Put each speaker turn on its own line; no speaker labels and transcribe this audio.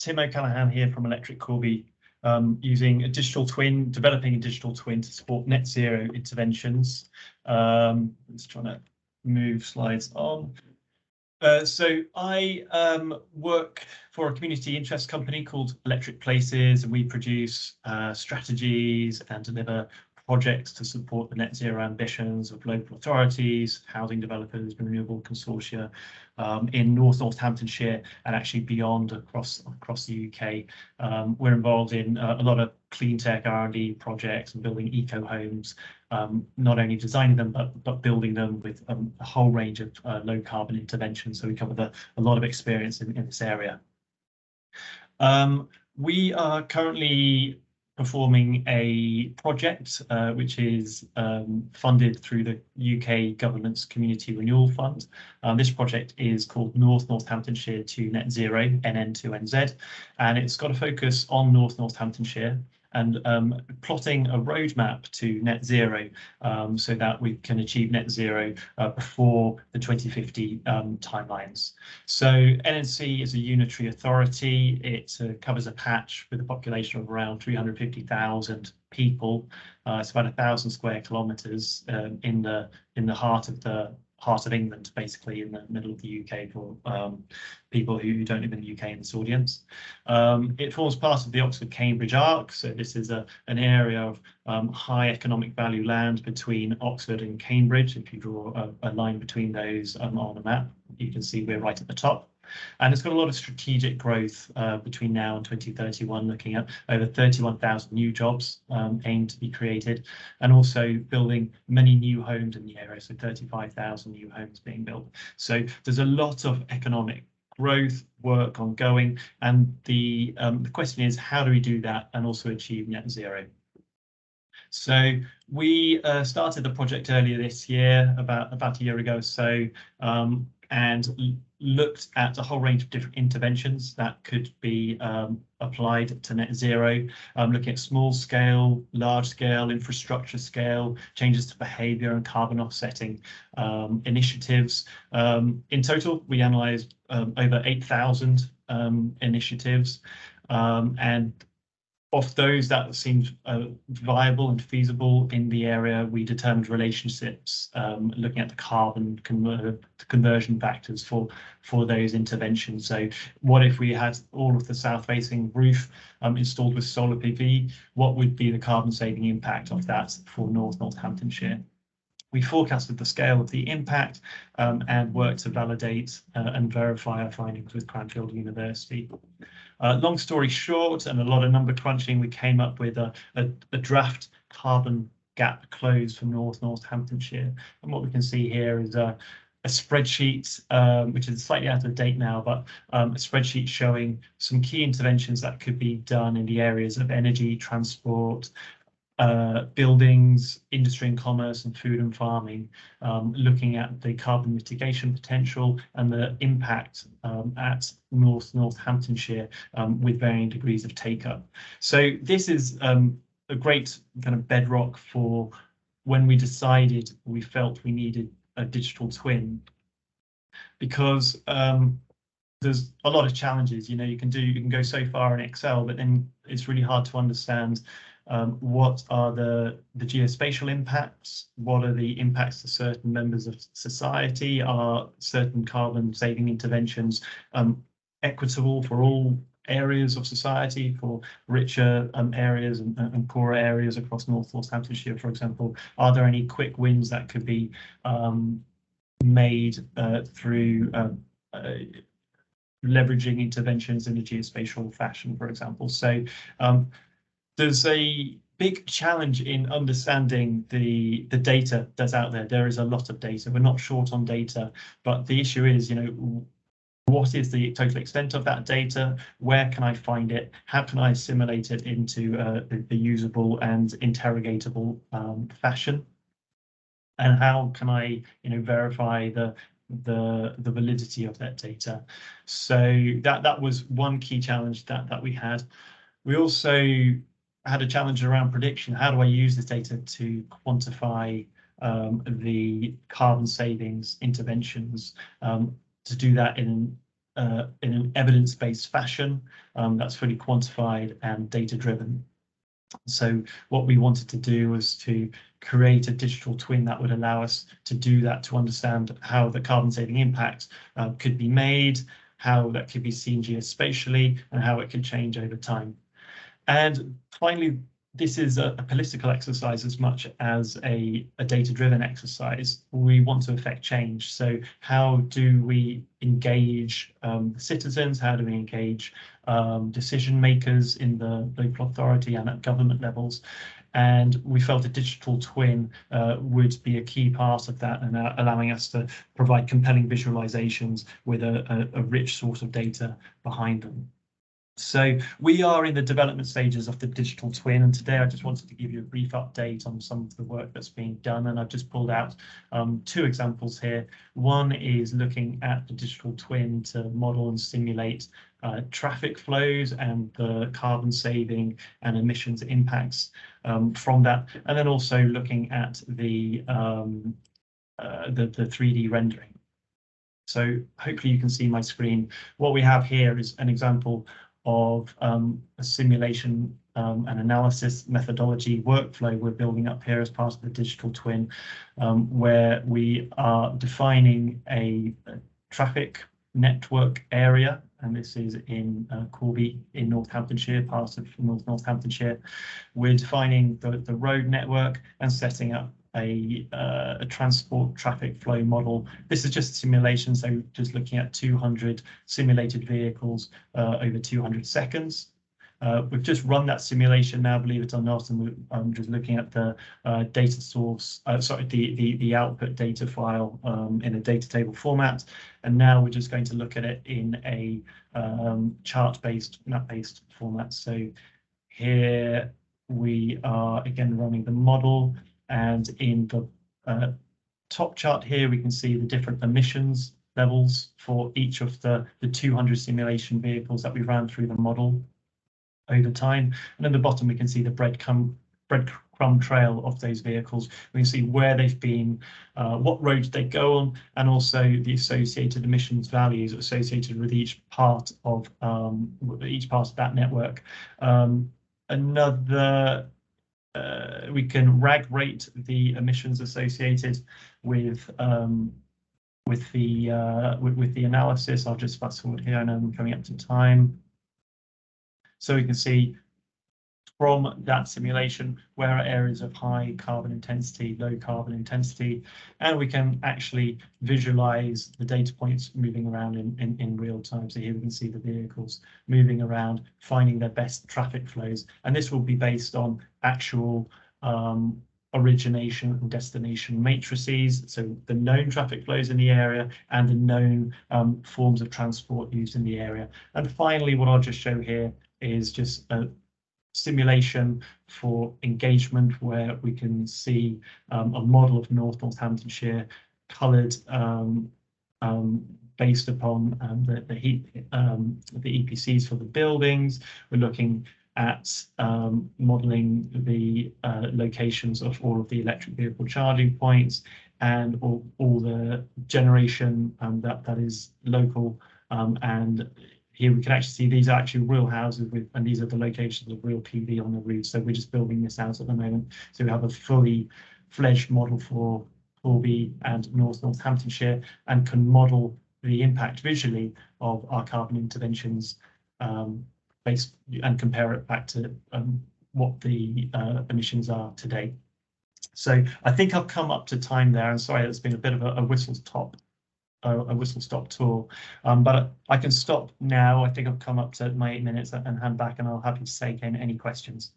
Tim O'Callaghan here from Electric Corby, using a digital twin, developing a digital twin to support net zero interventions. Just trying to move slides on. So I work for a community interest company called Electric Places, and we produce strategies and deliver projects to support the net zero ambitions of local authorities, housing developers, renewable consortia in Northamptonshire and actually beyond across the UK. We're involved in a lot of clean tech R&D projects and building eco homes, not only designing them but building them with a whole range of low carbon interventions. So we cover a lot of experience in this area. We are currently performing a project which is funded through the UK government's Community Renewal Fund. This project is called Northamptonshire to Net Zero, NN2NZ, and it's got a focus on Northamptonshire and plotting a roadmap to net zero so that we can achieve net zero before the 2050 timelines. So NNC is a unitary authority. It covers a patch with a population of around 350,000 people. It's about 1,000 square kilometres in the heart of England, basically in the middle of the UK for people who don't live in the UK in this audience. It forms part of the Oxford-Cambridge arc, so this is an area of high economic value land between Oxford and Cambridge. If you draw a line between those on a map, you can see we're right at the top. And it's got a lot of strategic growth between now and 2031, looking at over 31,000 new jobs aimed to be created, and also building many new homes in the area, so 35,000 new homes being built. So there's a lot of economic growth work ongoing, and the question is, how do we do that and also achieve net zero? So we started the project earlier this year, about a year ago or so, and looked at a whole range of different interventions that could be applied to net zero, looking at small scale, large scale, infrastructure scale, changes to behaviour and carbon offsetting initiatives. In total, we analysed over 8,000 initiatives, and of those that seemed viable and feasible in the area, we determined relationships, looking at the carbon conversion factors for those interventions. So what if we had all of the south-facing roof installed with solar PV? What would be the carbon saving impact of that for Northamptonshire? We forecasted the scale of the impact and worked to validate and verify our findings with Cranfield University. Long story short, and a lot of number crunching, we came up with a draft carbon gap close for Northamptonshire. And what we can see here is a spreadsheet, which is slightly out of date now, but a spreadsheet showing some key interventions that could be done in the areas of energy, transport, buildings, industry and commerce, and food and farming, looking at the carbon mitigation potential and the impact at Northamptonshire with varying degrees of take-up. So this is a great kind of bedrock for when we decided we felt we needed a digital twin, because there's a lot of challenges. You know, you can go so far in Excel, but then it's really hard to understand what are the geospatial impacts, what are the impacts to certain members of society, are certain carbon saving interventions equitable for all areas of society, for richer areas and poorer areas across Northamptonshire, for example. Are there any quick wins that could be made through leveraging interventions in a geospatial fashion, for example? So there's a big challenge in understanding the data that's out there. There is a lot of data. We're not short on data, but the issue is, you know, what is the total extent of that data? Where can I find it? How can I assimilate it into the usable and interrogatable fashion? And how can I, you know, verify the validity of that data? So that was one key challenge that we had. We also had a challenge around prediction. How do I use this data to quantify the carbon savings interventions, to do that in in an evidence-based fashion that's fully quantified and data-driven. So what we wanted to do was to create a digital twin that would allow us to do that, to understand how the carbon saving impact could be made, how that could be seen geospatially, and how it could change over time. And finally, this is a political exercise as much as a data-driven exercise. We want to affect change. So how do we engage citizens? How do we engage decision makers in the local authority and at government levels? And we felt a digital twin would be a key part of that, and allowing us to provide compelling visualizations with a rich source of data behind them. So we are in the development stages of the digital twin, and today I just wanted to give you a brief update on some of the work that's being done, and I've just pulled out two examples here. One is looking at the digital twin to model and simulate traffic flows and the carbon saving and emissions impacts from that, and then also looking at the 3D rendering. So hopefully you can see my screen. What we have here is an example of a simulation and analysis methodology workflow we're building up here as part of the digital twin, where we are defining a traffic network area, and this is in Corby in Northamptonshire, part of Northamptonshire. We're defining the road network and setting up a transport traffic flow model. This is just a simulation, so just looking at 200 simulated vehicles over 200 seconds. We've just run that simulation now, believe it or not, and I'm just looking at the data source, the output data file in a data table format. And now we're just going to look at it in a chart-based, map-based format. So here we are again running the model. And in the top chart here, we can see the different emissions levels for each of the 200 simulation vehicles that we ran through the model over time. And at the bottom, we can see the breadcrumb trail of those vehicles. We can see where they've been, what roads they go on, and also the associated emissions values associated with each part of that network. We can RAG rate the emissions associated with the analysis. I'll just fast forward here. I know I'm coming up to time. So we can see from that simulation where are areas of high carbon intensity, low carbon intensity, and we can actually visualize the data points moving around in real time. So here we can see the vehicles moving around, finding their best traffic flows, and this will be based on actual origination and destination matrices, so the known traffic flows in the area and the known forms of transport used in the area. And finally, what I'll just show here is just a simulation for engagement, where we can see a model of Northamptonshire coloured based upon the EPCs for the buildings. We're looking at modelling the locations of all of the electric vehicle charging points and all the generation that is local, and here we can actually see these are actually real houses and these are the locations of real PV on the roof. So we're just building this out at the moment. So we have a fully fledged model for Corby and Northamptonshire, and can model the impact visually of our carbon interventions based and compare it back to what the emissions are today. So I think I've come up to time there. I'm sorry, it's been a bit of a whistle-stop tour, but I can stop now. I think I've come up to my 8 minutes and hand back, and I'll happy to take any questions.